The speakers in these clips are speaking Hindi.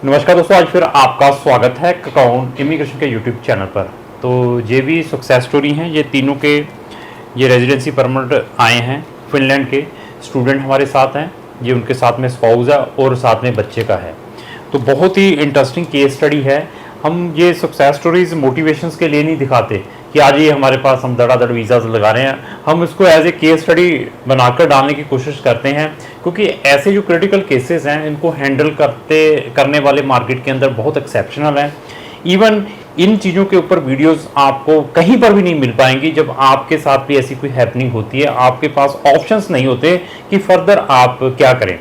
नमस्कार दोस्तों, आज फिर आपका स्वागत है अकाउंट इमिग्रेशन के यूट्यूब चैनल पर। तो ये भी सक्सेस स्टोरी हैं, ये तीनों के ये रेजिडेंसी परमिट आए हैं। फिनलैंड के स्टूडेंट हमारे साथ हैं, ये उनके साथ में स्पाउस है और साथ में बच्चे का है। तो बहुत ही इंटरेस्टिंग केस स्टडी है। हम ये सक्सेस स्टोरीज मोटिवेशंस के लिए नहीं दिखाते कि आज ये हमारे पास हम धड़ाधड़ वीज़ाज लगा रहे हैं। हम इसको एज ए केस स्टडी बनाकर डालने की कोशिश करते हैं, क्योंकि ऐसे जो क्रिटिकल केसेस हैं इनको हैंडल करने वाले मार्केट के अंदर बहुत एक्सेप्शनल हैं। इवन इन चीज़ों के ऊपर वीडियोस आपको कहीं पर भी नहीं मिल पाएंगी जब आपके साथ भी ऐसी कोई हैपनिंग होती है, आपके पास ऑप्शंस नहीं होते कि फर्दर आप क्या करें।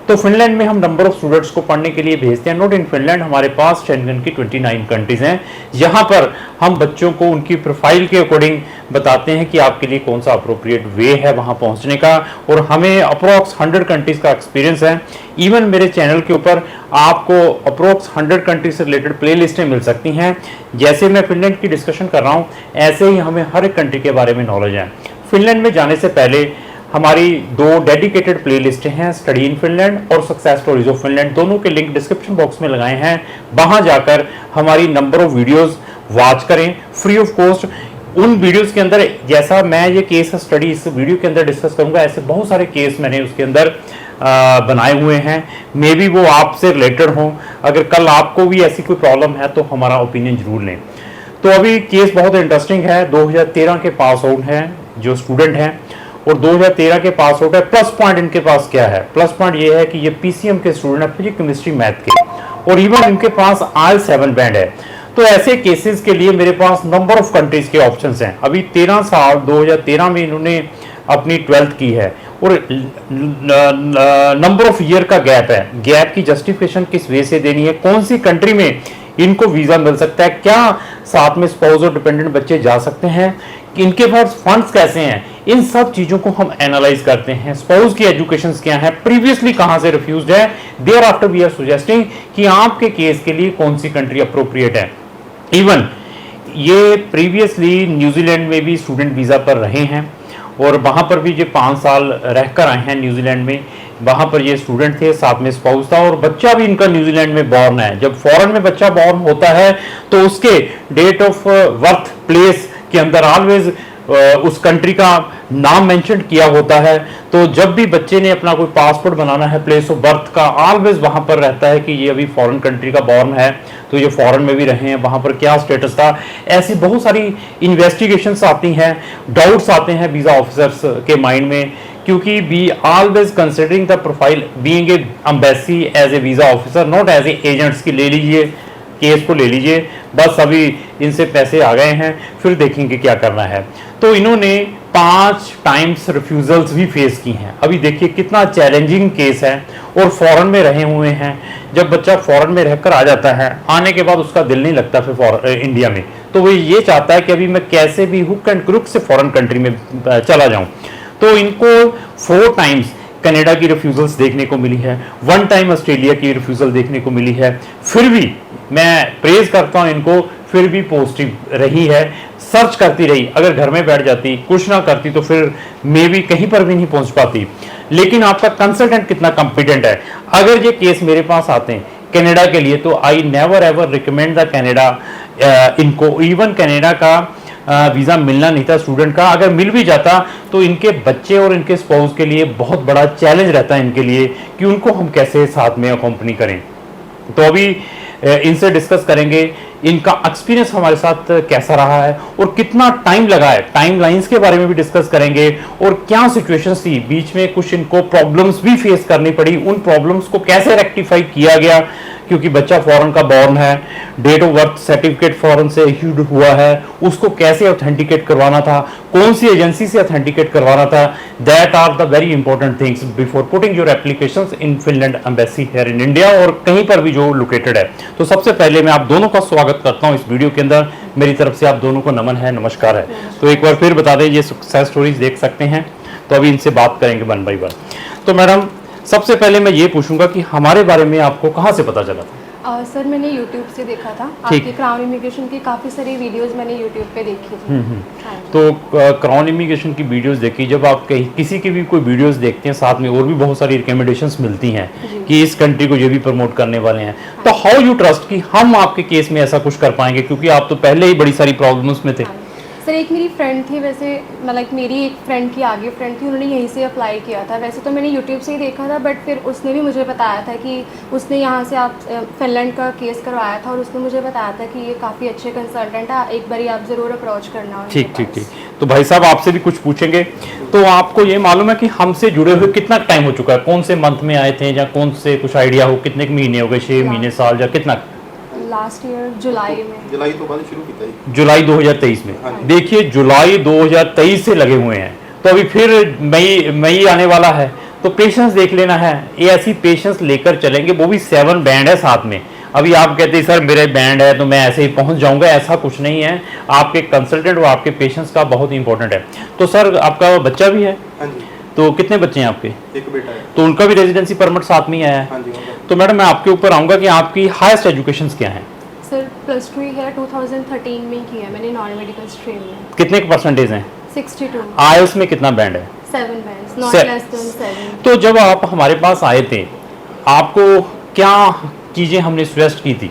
तो फिनलैंड में हम नंबर ऑफ स्टूडेंट्स को पढ़ने के लिए भेजते हैं। नॉट इन फिनलैंड, हमारे पास शेंगन की 29 कंट्रीज हैं। यहाँ पर हम बच्चों को उनकी प्रोफाइल के अकॉर्डिंग बताते हैं कि आपके लिए कौन सा अप्रोप्रिएट वे है वहाँ पहुँचने का। और हमें अप्रोक्स 100 कंट्रीज का एक्सपीरियंस है। इवन मेरे चैनल के ऊपर आपको अप्रोक्स 100 कंट्रीज से रिलेटेड प्ले लिस्टें मिल सकती हैं। जैसे मैं फिनलैंड की डिस्कशन कर रहा हूँ, ऐसे ही हमें हर एक कंट्री के बारे में नॉलेज है। फिनलैंड में जाने से पहले हमारी 2 डेडिकेटेड प्लेलिस्ट हैं, स्टडी इन फिनलैंड और सक्सेस स्टोरीज ऑफ फिनलैंड। दोनों के लिंक डिस्क्रिप्शन बॉक्स में लगाए हैं। वहां जाकर हमारी नंबर ऑफ वीडियोस वॉच करें फ्री ऑफ कॉस्ट। उन वीडियोस के अंदर जैसा मैं ये केस स्टडी इस वीडियो के अंदर डिस्कस करूंगा, ऐसे बहुत सारे केस मैंने उसके अंदर बनाए हुए हैं। मे बी वो आपसे रिलेटेड हों। अगर कल आपको भी ऐसी कोई प्रॉब्लम है तो हमारा ओपिनियन जरूर लें। तो अभी केस बहुत इंटरेस्टिंग है। 2013 के पास आउट हैं जो स्टूडेंट हैं और 2013 के पास आउट है। प्लस पॉइंट इनके पास क्या है? प्लस पॉइंट ये है कि ये पीसीएम के स्टूडेंट है, फिजिक्स केमिस्ट्री मैथ के, और इवन इनके पास IELTS 7 बैंड है। तो ऐसे केसेस के लिए मेरे पास नंबर ऑफ कंट्रीज के ऑप्शंस हैं। अभी 13 साल 2013 में इन्होंने अपनी 12th की है और नंबर ऑफ ईयर का गैप है। गैप की जस्टिफिकेशन किस वे से देनी है, कौन सी कंट्री में इनको वीजा मिल सकता है, क्या साथ में स्पाउस और डिपेंडेंट बच्चे जा सकते हैं, इनके पास फंड्स कैसे हैं, इन सब चीजों को हम एनालाइज करते हैं। स्पाउस की एजुकेशन क्या है, प्रीवियसली कहां से रिफ्यूज्ड है, there after we are suggesting कि आपके केस के लिए कौन सी कंट्री अप्रोप्रिएट है। इवन ये प्रीवियसली न्यूजीलैंड में भी स्टूडेंट वीजा पर रहे हैं और वहां पर भी ये 5 साल रहकर आए हैं न्यूजीलैंड में। वहां पर ये स्टूडेंट थे, साथ में स्पाउस था और बच्चा भी इनका न्यूजीलैंड में बॉर्न है। जब फॉरेन में बच्चा बॉर्न होता है तो उसके डेट ऑफ बर्थ प्लेस के अंदर ऑलवेज उस कंट्री का नाम मेंशन किया होता है। तो जब भी बच्चे ने अपना कोई पासपोर्ट बनाना है, प्लेस ऑफ बर्थ का ऑलवेज वहां पर रहता है कि ये अभी फॉरेन कंट्री का बॉर्न है, तो ये फॉरेन में भी रहे हैं, वहां पर क्या स्टेटस था। ऐसी बहुत सारी इन्वेस्टिगेशंस आती हैं, डाउट्स आते हैं वीजा ऑफिसर्स के माइंड में, क्योंकि we always considering the profile being a embassy as a visa officer, not as a agents की। ले लीजिए केस को, ले लीजिए, बस अभी इनसे पैसे आ गए हैं, फिर देखेंगे क्या करना है। तो इन्होंने 5 टाइम्स रिफ्यूजल्स भी फेस की हैं। अभी देखिए कितना चैलेंजिंग केस है और फॉरेन में रहे हुए हैं। जब बच्चा फॉरेन में रहकर आ जाता है, आने के बाद उसका दिल नहीं लगता फिर इंडिया में, तो वो ये चाहता है कि अभी मैं कैसे भी हुक एंड क्रुक से फॉरेन कंट्री में चला जाऊं। तो इनको 4 टाइम्स कनाडा की रिफ्यूजल्स देखने को मिली है, 1 टाइम ऑस्ट्रेलिया की रिफ्यूजल देखने को मिली है। फिर भी मैं प्रेज करता हूं इनको, फिर भी पॉजिटिव रही है, सर्च करती रही। अगर घर में बैठ जाती, कुछ ना करती, तो फिर मे भी कहीं पर भी नहीं पहुंच पाती। लेकिन आपका कंसल्टेंट कितना कॉम्पिटेंट है। अगर ये केस मेरे पास आते हैं कनाडा के लिए, तो I never ever recommend the Canada इनको। इवन कनाडा का वीज़ा मिलना नहीं था स्टूडेंट का। अगर मिल भी जाता तो इनके बच्चे और इनके स्पाउस के लिए बहुत बड़ा चैलेंज रहता है इनके लिए कि उनको हम कैसे साथ में अकॉम्पनी करें। तो अभी इनसे डिस्कस करेंगे इनका एक्सपीरियंस हमारे साथ कैसा रहा है और कितना टाइम लगा है। टाइम लाइंस के बारे में भी डिस्कस करेंगे और क्या सिचुएशंस थी, बीच में कुछ इनको प्रॉब्लम्स भी फेस करनी पड़ी, उन प्रॉब्लम्स को कैसे रेक्टिफाई किया गया, क्योंकि बच्चा फॉरेन का बॉर्न है, date of birth certificate foreign से इश्यूड हुआ है, उसको कैसे ऑथेंटिकेट करवाना था, कौन सी एजेंसी से ऑथेंटिकेट करवाना था। That are the very important things before putting your applications in Finland embassy here in India और कहीं पर भी जो लोकेटेड है। तो सबसे पहले मैं आप दोनों का स्वागत करता हूं इस वीडियो के अंदर। मेरी तरफ से आप दोनों को नमन है, नमस्कार है। तो एक बार फिर बता दें, ये सक्सेस स्टोरीज देख सकते हैं। तो अभी इनसे बात करेंगे 1 बाय 1। तो मैडम, सबसे पहले मैं ये पूछूंगा कि हमारे बारे में आपको कहाँ से पता चला था? सर मैंने यूट्यूब से देखा था, ठीक। आपकी क्राउन इमिग्रेशन की काफ़ी सारी वीडियोस मैंने यूट्यूब पे देखी थी। हाँ जी। तो क्राउन इमिग्रेशन की वीडियोस देखी, जब आप कहीं किसी की भी कोई वीडियोस देखते हैं साथ में और भी बहुत सारी रिकमेंडेशंस मिलती हैं जी। कि इस कंट्री को ये भी प्रमोट करने वाले हैं, तो हाउ यू ट्रस्ट कि हम आपके केस में ऐसा कुछ कर पाएंगे, क्योंकि आप तो पहले ही बड़ी सारी प्रॉब्लम्स में थे। हाँ। सर एक मेरी फ्रेंड थी, वैसे मतलब मेरी एक फ्रेंड की आगे फ्रेंड थी, उन्होंने यहीं से अप्लाई किया था। वैसे तो मैंने यूट्यूब से ही देखा था, बट फिर उसने भी मुझे बताया था कि उसने यहाँ से आप फिनलैंड का केस करवाया था, और उसने मुझे बताया था कि ये काफ़ी अच्छे कंसल्टेंट है, एक बारी आप ज़रूर अप्रोच करना उनके ठीक ठीक पास। ठीक। तो भाई साहब आपसे भी कुछ पूछेंगे। तो आपको ये मालूम है कि हमसे जुड़े हुए कितना टाइम हो चुका है, कौन से मंथ में आए थे, या कौन से कुछ आइडिया हो कितने महीने हो गए, 6 महीने, साल, या कितना? लास्ट ईयर जुलाई में। जुलाई तो बाद शुरू किया जी। जुलाई 2023 में। हाँ जी। देखिए जुलाई 2023 से लगे हुए हैं, तो अभी फिर मई आने वाला है, तो पेशेंस देख लेना है। ये ऐसी पेशेंस लेकर चलेंगे, वो भी 7 बैंड है साथ में। अभी आप कहते हैं सर मेरे बैंड है तो मैं ऐसे ही पहुंच जाऊंगा, ऐसा कुछ नहीं है। आपके कंसल्टेंट और आपके पेशेंस का बहुत इंपॉर्टेंट है। तो सर आपका बच्चा भी है, हाँ जी। तो कितने बच्चे हैं आपके? एक बेटा है। तो उनका भी रेजिडेंसी परमिट साथ में ही आया है। हाँ जी उनका। तो मैडम मैं आपके ऊपर आऊँगा कि आपकी हाईएस्ट एजुकेशन क्या है? सर +2 है, 2013 में की है मैंने नॉन मेडिकल स्ट्रीम में। कितने के परसेंटेज हैं? 62। आईएलटीएस में कितना बैंड है? 7 बैंड्स, नॉट से- लेस देन 7। तो जब आप हमारे पास आए थे, आपको क्या चीज़ें हमने सजेस्ट की थी?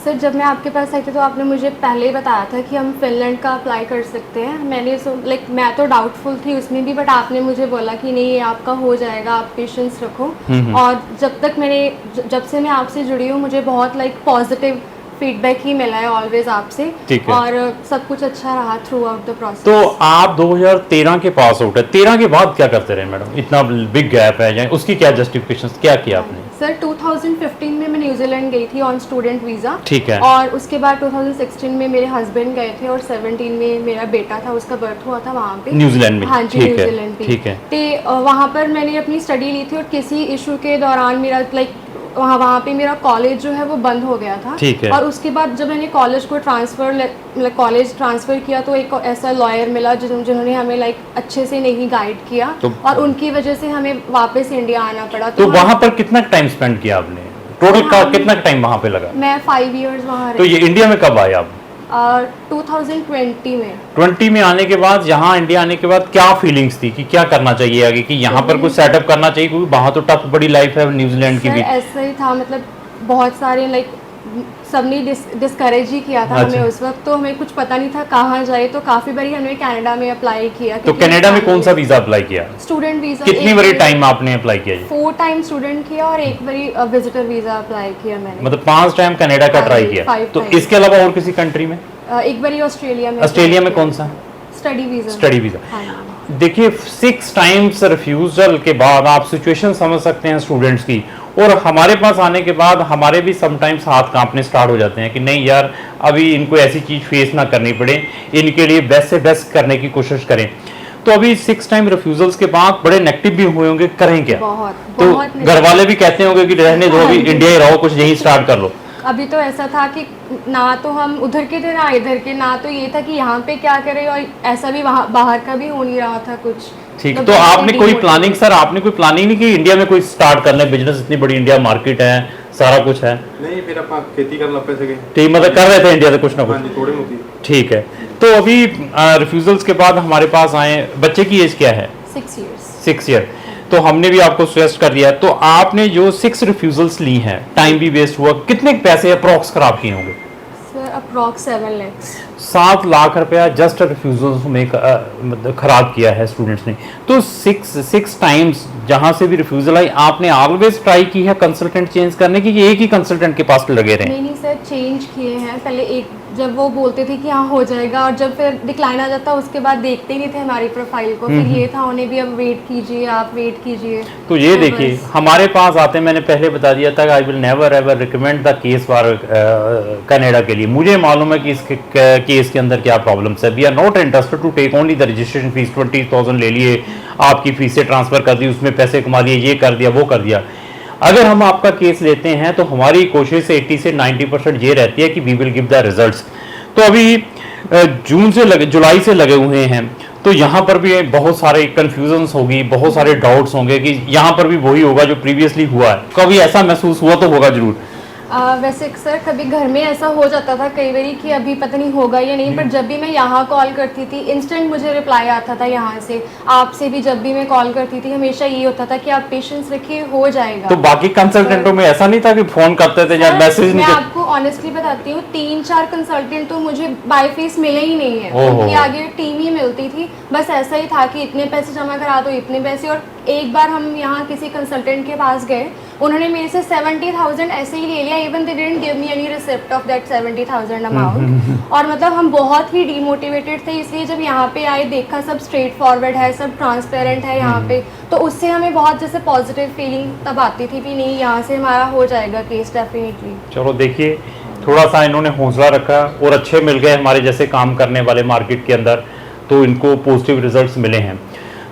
सर जब मैं आपके पास आई थी तो आपने मुझे पहले ही बताया था कि हम फिनलैंड का अप्लाई कर सकते हैं। मैंने मैं तो डाउटफुल थी उसमें भी, बट आपने मुझे बोला कि नहीं ये आपका हो जाएगा, आप पेशेंस रखो। और जब से मैं आपसे जुड़ी हूँ मुझे बहुत पॉजिटिव फीडबैक ही मिला है ऑलवेज आपसे। ठीक है। और सब कुछ अच्छा रहा थ्रू आउट द प्रोसेस। तो आप 2013 के पास आउट है, 13 के बाद क्या करते रहे मैडम? इतना बिग गैप है, या उसकी क्या जस्टिफिकेशन क्या किया आपने? सर 2015 में मैं न्यूजीलैंड गई थी ऑन स्टूडेंट वीज़ा। ठीक है। और उसके बाद 2016 में मेरे हस्बैंड गए थे, और 17 में मेरा बेटा था, उसका बर्थ हुआ था वहाँ पे, न्यूजीलैंड में? हाँ जी ठीक है, न्यूजीलैंड पे। ठीक है। तो वहाँ पर मैंने अपनी स्टडी ली थी, और किसी इशू के दौरान मेरा वहाँ पे मेरा कॉलेज जो है वो बंद हो गया था। ठीक है। और उसके बाद जब मैंने कॉलेज को कॉलेज ट्रांसफ़र किया तो एक ऐसा लॉयर मिला जिन्होंने हमें अच्छे से नहीं गाइड किया, और उनकी वजह से हमें वापस इंडिया आना पड़ा। तो वहां पर कितना टाइम स्पेंड किया आपने? टोटल का कितना टाइम वहां पे लगा? मैं 5 इयर्स वहाँ तो ये इंडिया में कब आए आप? 2020 में। 20 में आने के बाद, यहाँ इंडिया आने के बाद क्या फीलिंग्स थी कि क्या करना चाहिए आगे, कि यहाँ पर कुछ सेटअप करना चाहिए, क्योंकि वहाँ तो टफ बड़ी लाइफ है न्यूजीलैंड की सर भी। ऐसा ही था, बहुत सारे सबने डिस्करेज ही किया था अच्छा। हमें उस वक्त, तो हमें कुछ पता नहीं था कहाँ जाए। तो काफ़ी बारी हमने कनाडा में अप्लाई किया। तो कनाडा में कौन सा वीजा अप्लाई किया? Student visa. कितनी बारी टाइम आपने अप्लाई किया? 4 टाइम स्टूडेंट किया, और एक बारी विजिटर वीज़ा अप्लाई किया मैंने। मतलब 5 टाइम कनाडा का हाँ ट्राई जी, किया। 5 तो times। इसके अलावा और किसी कंट्री में? एक बारी ऑस्ट्रेलिया में। ऑस्ट्रेलिया में कौन सा? Study visa. Study visa. हाँ जी। देखिए 6 टाइम्स रिफ्यूजल के बाद आप सिचुएशन समझ सकते हैं स्टूडेंट्स की, और हमारे पास आने के बाद हमारे भी समटाइम्स हाथ कांपने स्टार्ट हो जाते हैं कि नहीं यार अभी इनको ऐसी चीज़ फेस ना करनी पड़े, इनके लिए बेस्ट से बेस्ट करने की कोशिश करें। तो अभी 6 टाइम रिफ्यूजल्स के बाद बड़े नेगेटिव भी हुए होंगे, करें क्या? तो बहुत घर वाले भी कहते होंगे कि रहने दो, अभी इंडिया ही रहो, कुछ यहीं स्टार्ट कर लो। अभी तो ऐसा था कि ना तो हम उधर के थे ना इधर के, ना तो ये था कि यहाँ पे क्या करें, और ऐसा भी वहाँ बाहर का भी हो नहीं रहा था कुछ। ठीक। तो आपने कोई प्लानिंग, सर आपने कोई प्लानिंग नहीं की इंडिया में कोई स्टार्ट करना है बिजनेस? इतनी बड़ी इंडिया मार्केट है, सारा कुछ है। नहीं फिर आप खेती करना पे सके। ठीक, मतलब कर रहे थे इंडिया से कुछ ना हाँ कुछ। जी थोड़ी मोटी। ठीक है। तो अभी रिफ्यूजल्स के बाद हमारे पास आए, बच्चे की एज क्या है? 6 इयर्स। 6 ईयर। तो हमने भी आपको सजेस्ट कर दिया। तो आपने जो 6 रिफ्यूजल्स ली हैं, टाइम भी वेस्ट हुआ, कितने पैसे अप्रॉक्स खराब किए होंगे? Sir approx 7 lakhs। 7 लाख रुपया जस्ट रिफ्यूजल्स में मतलब खराब किया है स्टूडेंट्स ने। तो 6 टाइम्स जहां से भी रिफ्यूजल आई, आपने ऑलवेज ट्राई की है कंसल्टेंट चेंज करने की, एक ही कंसल्टेंट के पास लगे रहे? नहीं सर, चेंज किए हैं। पहले एक जब वो बोलते थे कि हाँ हो जाएगा, और जब फिर डिक्लाइन आ जाता उसके बाद देखते ही नहीं थे हमारी प्रोफाइल को। फिर ये था उन्हें भी अब वेट कीजिए, आप वेट कीजिए। तो ये देखिए हमारे पास आते हैं, मैंने पहले बता दिया था I will never ever recommend the case for Canada के लिए। मुझे मालूम है कि इस केस के अंदर क्या प्रॉब्लम्स है। We are not interested to take only the registration fees, 20,000 ले लिए, आपकी फीसें ट्रांसफर कर दी, उसमें पैसे कमा लिए, ये कर दिया वो कर दिया। अगर हम आपका केस लेते हैं तो हमारी कोशिश 80 से 90% ये रहती है कि we will give the results. तो अभी जुलाई से लगे हुए हैं, तो यहाँ पर भी बहुत सारे कन्फ्यूजन्स होगी, बहुत सारे डाउट्स होंगे कि यहाँ पर भी वही होगा जो प्रीवियसली हुआ है। कभी ऐसा महसूस हुआ तो होगा जरूर। वैसे सर कभी घर में ऐसा हो जाता था कई बारी कि अभी पता नहीं होगा या नहीं, पर जब भी मैं यहाँ कॉल करती थी इंस्टेंट मुझे रिप्लाई आता था यहाँ से। आपसे भी जब भी मैं कॉल करती थी हमेशा ये होता था कि आप पेशेंस रखिए, हो जाएगा। तो बाकी कंसल्टेंटों में ऐसा नहीं था कि फोन करते थे या मैसेज मैं नहीं आपको ऑनेस्टली बताती हूँ 3-4 कंसल्टेंट तो मुझे बाय फेस मिले ही नहीं है, ओहो। उनकी आगे टीम ही मिलती थी। बस ऐसा ही था कि इतने पैसे जमा करा दो, इतने पैसे। और एक बार हम यहाँ किसी कंसल्टेंट के पास गए, उन्होंने मेरे से 70,000 ऐसे ही ले लिया, even they didn't give me any receipt of that 70,000 amount. और मतलब हम बहुत ही डीमोटिवेटेड थे, इसलिए जब यहाँ पे आए देखा सब स्ट्रेट फॉरवर्ड है, सब ट्रांसपेरेंट है यहाँ पे, तो उससे हमें बहुत जैसे पॉजिटिव फीलिंग तब आती थी कि नहीं यहाँ से हमारा हो जाएगा केस डेफिनेटली। चलो देखिए, थोड़ा सा इन्होंने हौसला रखा और अच्छे मिल गए हमारे जैसे काम करने वाले मार्केट के अंदर, तो इनको पॉजिटिव रिजल्ट्स मिले हैं।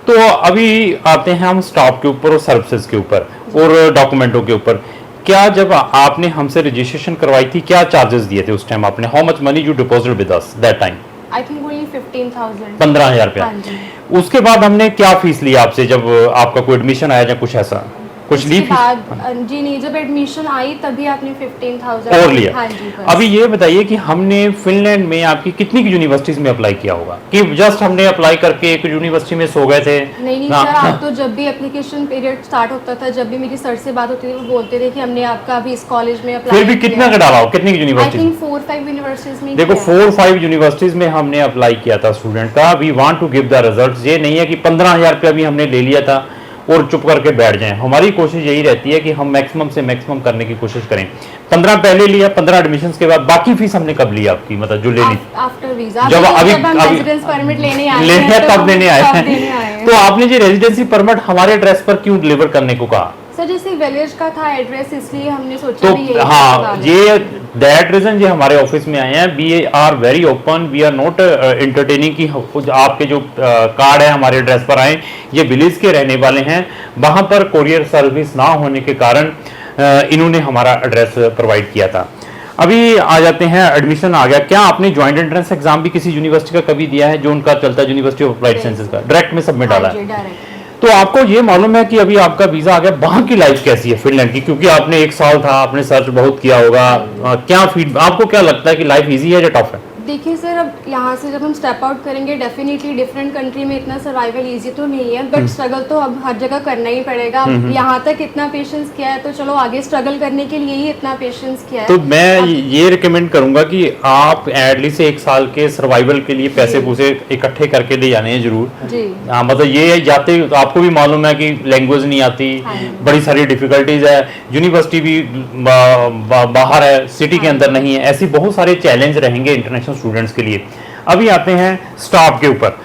तो अभी आते हैं हम स्टाफ के ऊपर और सर्विसेज के ऊपर और डॉक्यूमेंटों के ऊपर। क्या जब आपने हमसे रजिस्ट्रेशन करवाई थी क्या चार्जेस दिए थे उस टाइम आपने? How much money you deposit with us that time? I think only 15,000। 15,000 रुपया। हाँ जी। उसके बाद हमने क्या फीस ली आपसे जब आपका कोई एडमिशन आया या कुछ ऐसा कुछ ली उसके फीस? बाद जी नहीं, जब एडमिशन आई तभी आपने 15,000 और लिया। हाँ जी बस। अभी ये बताइए कि हमने फिनलैंड में आपकी कितनी यूनिवर्सिटीज में अप्लाई किया होगा कि जस्ट हमने अप्लाई करके एक यूनिवर्सिटी में सो गए थे? नहीं हाँ, सर, आप तो जब भी एप्लीकेशन पीरियड स्टार्ट होता था, जब भी मेरी सर से बात होती थी, वो बोलते थे कि हमने आपका अभी इस कॉलेज में अप्लाई फिर भी कितना का डाला हो, कितनी आई यूनिवर्सिटी? थिंक 4-5 यूनिवर्सिटीज में देखो किया। 4-5 यूनिवर्सिटीज में हमने अप्लाई किया था स्टूडेंट का। We want to give the results. ये नहीं है कि 15,000 रुपया भी हमने ले लिया था और चुप करके बैठ जाएं। हमारी कोशिश यही रहती है कि हम मैक्सिमम से मैक्सिमम करने की कोशिश करें। 15 पहले लिया, 15 एडमिशन के बाद बाकी फीस हमने कब ली आपकी, मतलब जो लेनी? आफ्टर वीजा, जब हम अभी रेजिडेंस परमिट लेने आए लेने हैं, तब देने आए तब देने आए हैं। हैं। तो आपने जो रेजिडेंसी परमिट हमारे एड्रेस पर क्यों डिलीवर करने को कहा? सर जैसे विलेज का था एड्रेस, इसलिए हमने सोचा तो भी यही हाँ, बता दें। ये दैट रीजन जो हमारे ऑफिस में आए हैं, we are very open, we are not entertaining की आपके जो कार्ड है हमारे एड्रेस पर आए, ये विलेज के रहने वाले हैं। वहाँ पर कोरियर सर्विस ना होने के कारण इन्होंने हमारा एड्रेस प्रोवाइड किया था। अभी आ जाते हैं, एडमिशन आ गया। क्या आपने ज्वाइंट एंट्रेंस एग्जाम भी किसी यूनिवर्सिटी का कभी दिया है जो उनका चलता है यूनिवर्सिटी ऑफ अप्लाइड साइंसेज का? डायरेक्ट में सबमिट डाला हाँ है? जी, डायरेक्ट। तो आपको ये मालूम है कि अभी आपका वीजा आ गया, वहाँ की लाइफ कैसी है फिनलैंड की? क्योंकि आपने 1 साल था, आपने सर्च बहुत किया होगा। क्या फीड आपको क्या लगता है कि लाइफ इजी है या टफ है? देखिए सर, अब यहाँ से जब हम स्टेप आउट करेंगे डेफिनेटली डिफरेंट कंट्री में इतना सर्वाइवल इजी तो नहीं है, बट स्ट्रगल तो अब हर जगह करना ही पड़ेगा। अब यहाँ तक इतना पेशेंस किया है तो चलो आगे स्ट्रगल करने के लिए ही इतना पेशेंस किया है। तो मैं ये रिकमेंड करूंगा कि आप एटलीस्ट 1 साल के सर्वाइवल के लिए पैसे पूसे इकट्ठे करके ले जाने हैं जरूर। जी हाँ, मतलब ये जाते तो आपको भी मालूम है कि लैंग्वेज नहीं आती, हाँ। बड़ी सारी डिफिकल्टीज है, यूनिवर्सिटी भी बाहर है, सिटी के अंदर नहीं है, ऐसी बहुत सारे चैलेंज रहेंगे इंटरनेशनल स्टूडेंट्स के लिए। अभी आते हैं स्टाफ के ऊपर।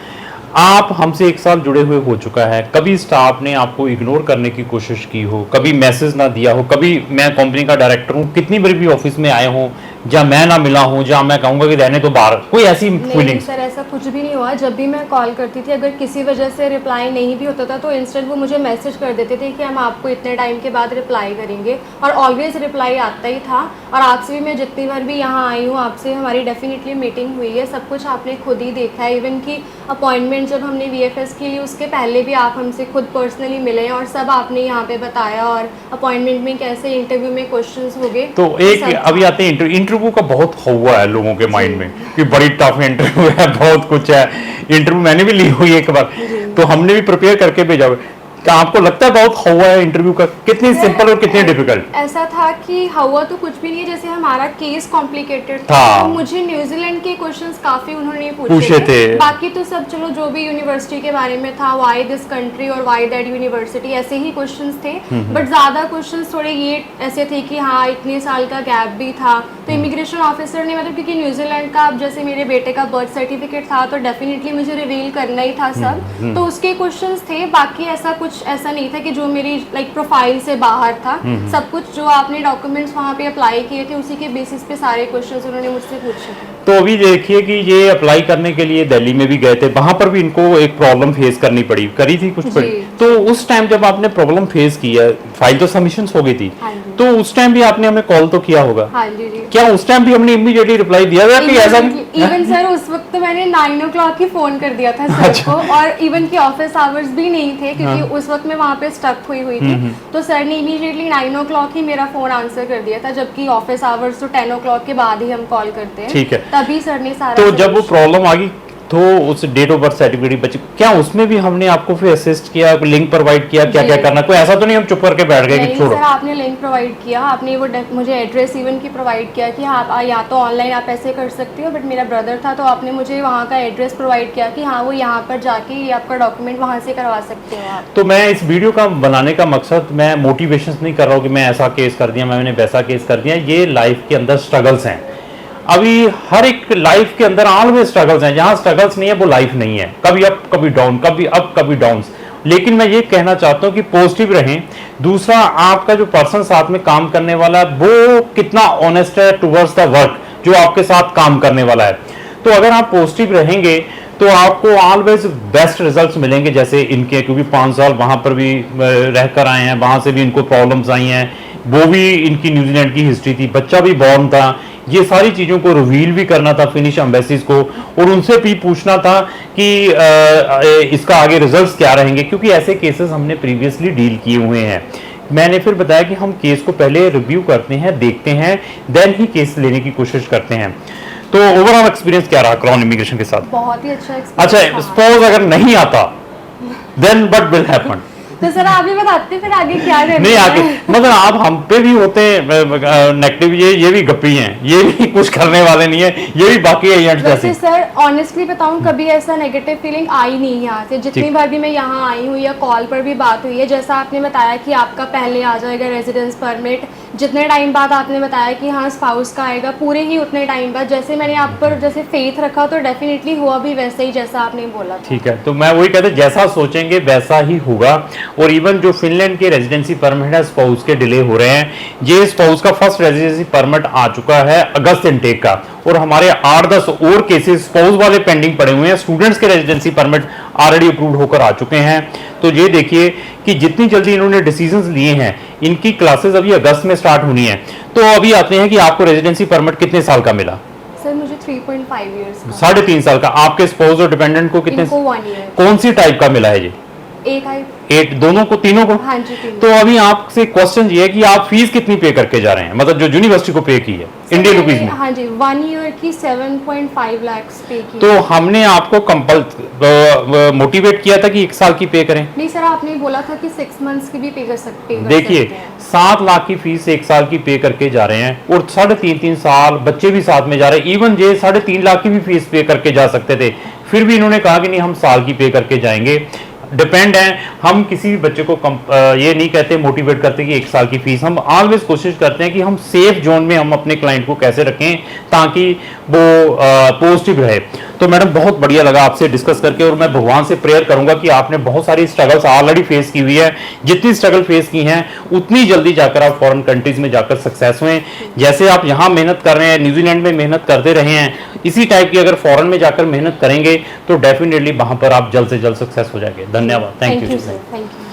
आप हमसे 1 साल जुड़े हुए हो चुका है, कभी स्टाफ ने आपको इग्नोर करने की कोशिश की हो, कभी मैसेज ना दिया हो, कभी मैं कंपनी का डायरेक्टर हूँ, कितनी बार भी ऑफिस में आए हो, जहाँ मैं ना मिला हूँ, जहाँ मैं कहूँगा कि रहने तो बाहर, कोई ऐसी नहीं फीलिंग्स? सर, ऐसा कुछ भी नहीं हुआ। जब भी मैं कॉल करती थी, अगर किसी वजह से रिप्लाई नहीं भी होता था तो इंस्टेंट वो मुझे मैसेज कर देते थे कि हम आपको इतने टाइम के बाद रिप्लाई करेंगे, और ऑलवेज रिप्लाई आता ही था। और आपसे भी मैं जितनी बार भी यहाँ आई हूँ, आपसे हमारी डेफिनेटली मीटिंग हुई है, सब कुछ आपने खुद ही देखा है। इवन कि अपॉइंटमेंट जब हमने VFS के लिए, उसके पहले भी आप हमसे खुद पर्सनली मिले और सब आपने यहाँ पे बताया, और अपॉइंटमेंट में कैसे इंटरव्यू में क्वेश्चंस हो गए। तो एक अभी आते हैं इंटरव्यू का बहुत हुआ है लोगों के माइंड में कि बड़ी टफ इंटरव्यू है, बहुत कुछ है। इंटरव्यू मैंने भी ली हुई एक बार, तो हमने भी प्रिपेयर करके भेजा हुआ। क्या आपको लगता है बहुत हुआ है इंटरव्यू का? कितनी सिंपल और कितनी डिफिकल्ट? ऐसा था कि हुआ तो कुछ भी नहीं है, जैसे हमारा केस कॉम्प्लिकेटेड था। तो मुझे न्यूजीलैंड के क्वेश्चंस काफी उन्होंने पूछे पूछे थे। बाकी तो सब चलो जो भी यूनिवर्सिटी के बारे में था, व्हाई दिस कंट्री और व्हाई दैट यूनिवर्सिटी, ऐसे ही क्वेश्चंस थे। बट ज्यादा क्वेश्चंस थोड़े ये ऐसे थे कि हाँ इतने साल का गैप भी था, तो इमिग्रेशन ऑफिसर ने, मतलब क्योंकि न्यूजीलैंड का अब जैसे मेरे बेटे का बर्थ सर्टिफिकेट था तो डेफिनेटली मुझे रिवील करना ही था सब, तो उसके क्वेश्चंस थे। बाकी ऐसा कुछ ऐसा नहीं था कि जो मेरी लाइक प्रोफाइल से बाहर था। सब कुछ जो आपने डॉक्यूमेंट्स वहाँ पे अप्लाई किए थे उसी के बेसिस पे सारे क्वेश्चंस उन्होंने मुझसे पूछे थे। तो अभी देखिए कि ये अप्लाई करने के लिए दिल्ली में भी गए थे, वहां पर भी इनको एक प्रॉब्लम फेस करनी पड़ी, करी थी कुछ जी। पड़ी। तो उस टाइम जब आपने प्रॉब्लम फेस किया, फाइल तो सबमिशन हो गई थी, हाँ जी। तो उस टाइम भी आपने हमें कॉल तो किया होगा, हाँ जी जी। क्या उस टाइम भी हमने इमीडिएटली रिप्लाई दिया था कि ऐसा? इवन सर उस वक्त तो मैंने 9 o'clock ही फोन कर दिया था सर अच्छा। को, और इवन की ऑफिस आवर्स भी नहीं थे क्योंकि उस वक्त मैं वहाँ पे स्टक हुई थी। तो सर ने इमीडिएटली 9 o'clock ही मेरा फोन आंसर कर दिया था, जबकि ऑफिस आवर्स तो 10 o'clock के बाद ही हम कॉल करते हैं। ठीक है। तभी सर ने सारा तो जब वो solution- प्रॉब्लम आ गई तो उस डेट ऑफ बर्थ सर्टिफिकेट बची, क्या उसमें भी हमने आपको फिर असिस्ट किया, लिंक प्रोवाइड किया, क्या जी। क्या करना? कोई ऐसा तो नहीं हम चुप करके बैठ गए कि नहीं छोड़ो? सर, आपने लिंक प्रोवाइड किया, आपने वो मुझे एड्रेस इवन की प्रोवाइड किया कि हाँ या तो ऑनलाइन आप ऐसे कर सकते हो, बट मेरा ब्रदर था तो आपने मुझे वहाँ का एड्रेस प्रोवाइड किया कि हाँ वो यहाँ पर जाके ये आपका डॉक्यूमेंट वहाँ से करवा सकते हो आप। तो मैं इस वीडियो का बनाने का मकसद, मैं मोटिवेशन नहीं कर रहा हूँ कि मैं ऐसा केस कर दिया, मैंने वैसा केस कर दिया। ये लाइफ के अंदर स्ट्रगल्स हैं, अभी हर एक लाइफ के अंदर ऑलवेज स्ट्रगल्स हैं। जहां स्ट्रगल्स नहीं है वो लाइफ नहीं है, कभी अप कभी डाउन, कभी अप कभी डाउन। लेकिन मैं ये कहना चाहता हूं कि पॉजिटिव रहें। दूसरा, आपका जो पर्सन साथ में काम करने वाला है वो कितना ऑनेस्ट है टुवर्ड्स द वर्क जो आपके साथ काम करने वाला है। तो अगर आप पॉजिटिव रहेंगे तो आपको ऑलवेज बेस्ट रिजल्ट्स मिलेंगे। जैसे इनके, क्योंकि 5 साल वहां पर भी रहकर आए हैं, वहां से भी इनको प्रॉब्लम्स आई हैं, वो भी इनकी न्यूजीलैंड की हिस्ट्री थी, बच्चा भी बॉर्न था, ये सारी चीज़ों को रिवील भी करना था फिनिश एम्बेसीज को, और उनसे भी पूछना था कि इसका आगे रिजल्ट्स क्या रहेंगे, क्योंकि ऐसे केसेस हमने प्रीवियसली डील किए हुए हैं। मैंने फिर बताया कि हम केस को पहले रिव्यू करते हैं, देखते हैं, देन ही केस लेने की कोशिश करते हैं। तो ओवरऑल एक्सपीरियंस क्या रहा क्राउन इमिग्रेशन के साथ? बहुत ही अच्छा एक्सपीरियंस अच्छा, था। सपोज अगर नहीं आता देन व्हाट विल हैपन? तो सर आप ही बताते फिर आगे क्या करना नहीं आगे, है? मतलब आप हम पे भी होते हैं नेगेटिव, ये भी गप्पी हैं, ये भी कुछ करने वाले नहीं है, ये भी बाकी एजेंट्स वैसे जैसे। सर ऑनेस्टली बताऊं, कभी ऐसा नेगेटिव फीलिंग आई नहीं यहाँ से, जितनी ठीक। बार भी मैं यहाँ आई हूँ या कॉल पर भी बात हुई है। जैसा आपने बताया कि आपका पहले आ जाएगा रेजिडेंस परमिट, जितने टाइम बाद आपने बताया कि हाँ स्पाउस का आएगा, पूरे ही उतने टाइम बाद जैसे मैंने आप पर जैसे फेथ रखा तो डेफिनेटली हुआ भी वैसे ही जैसा आपने बोला था। ठीक है, तो मैं वही कहता, जैसा सोचेंगे वैसा ही होगा। और इवन जो फिनलैंड के रेजिडेंसी परमिट है, स्पाउस के डिले हो रहे हैं। ये स्पाउस का फर्स्ट रेजिडेंसी परमिट आ चुका है अगस्त इनटेक का, और हमारे 8-10 और केसेस स्पाउस वाले पेंडिंग पड़े हुए हैं। स्टूडेंट्स के रेजिडेंसी परमिट ऑलरेडी अप्रूव्ड होकर आ चुके हैं। तो ये देखिए कि जितनी जल्दी इन्होंने डिसीजंस लिए हैं, इनकी क्लासेस अभी अगस्त में स्टार्ट होनी है। तो अभी आते हैं कि आपको रेजिडेंसी परमिट कितने साल का मिला? सर मुझे 3.5 इयर्स का। 3.5 साल का। आपके स्पाउस और डिपेंडेंट को कितने? इनको 1 ईयर। कौन सी टाइप का मिला है? ये एक आई। 8 दोनों को, तीनों को? हाँ जी, तीनों। तो अभी आपसे क्वेश्चन ये है कि आप फीस कितनी पे करके जा रहे हैं, मतलब जो यूनिवर्सिटी को पे की है इंडियन रुपीज में? हाँ जी, 1 ईयर की 7.5 लाख पे की। तो हमने आपको मोटिवेट किया था कि 1 साल की पे करें? नहीं सर, आपने बोला था कि 6 मंथ्स की भी पे कर सकते हैं। देखिए 7 लाख की फीस 1 साल की पे करके जा रहे हैं, और 3.5 साल बच्चे भी साथ में जा रहे हैं। इवन ये 3.5 लाख की भी फीस पे करके जा सकते थे, फिर भी इन्होंने कहा कि नहीं हम साल की पे करके जाएंगे। डिपेंड है, हम किसी भी बच्चे को ये नहीं कहते, मोटिवेट करते कि 1 साल की फीस। हम ऑलवेज कोशिश करते हैं कि हम सेफ जोन में हम अपने क्लाइंट को कैसे रखें ताकि वो पॉजिटिव रहे। तो मैडम बहुत बढ़िया लगा आपसे डिस्कस करके, और मैं भगवान से प्रेयर करूंगा कि आपने बहुत सारी स्ट्रगल्स ऑलरेडी फेस की हुई है, जितनी स्ट्रगल फेस की हैं उतनी जल्दी जाकर आप फॉरेन कंट्रीज में जाकर सक्सेस हुए। जैसे आप यहाँ मेहनत कर रहे हैं, न्यूजीलैंड में मेहनत करते रहे हैं, इसी टाइप की अगर फॉरेन में जाकर मेहनत करेंगे तो डेफिनेटली वहां पर आप जल्द से जल्द सक्सेस हो जाएंगे। धन्यवाद, thank you sir, thank you.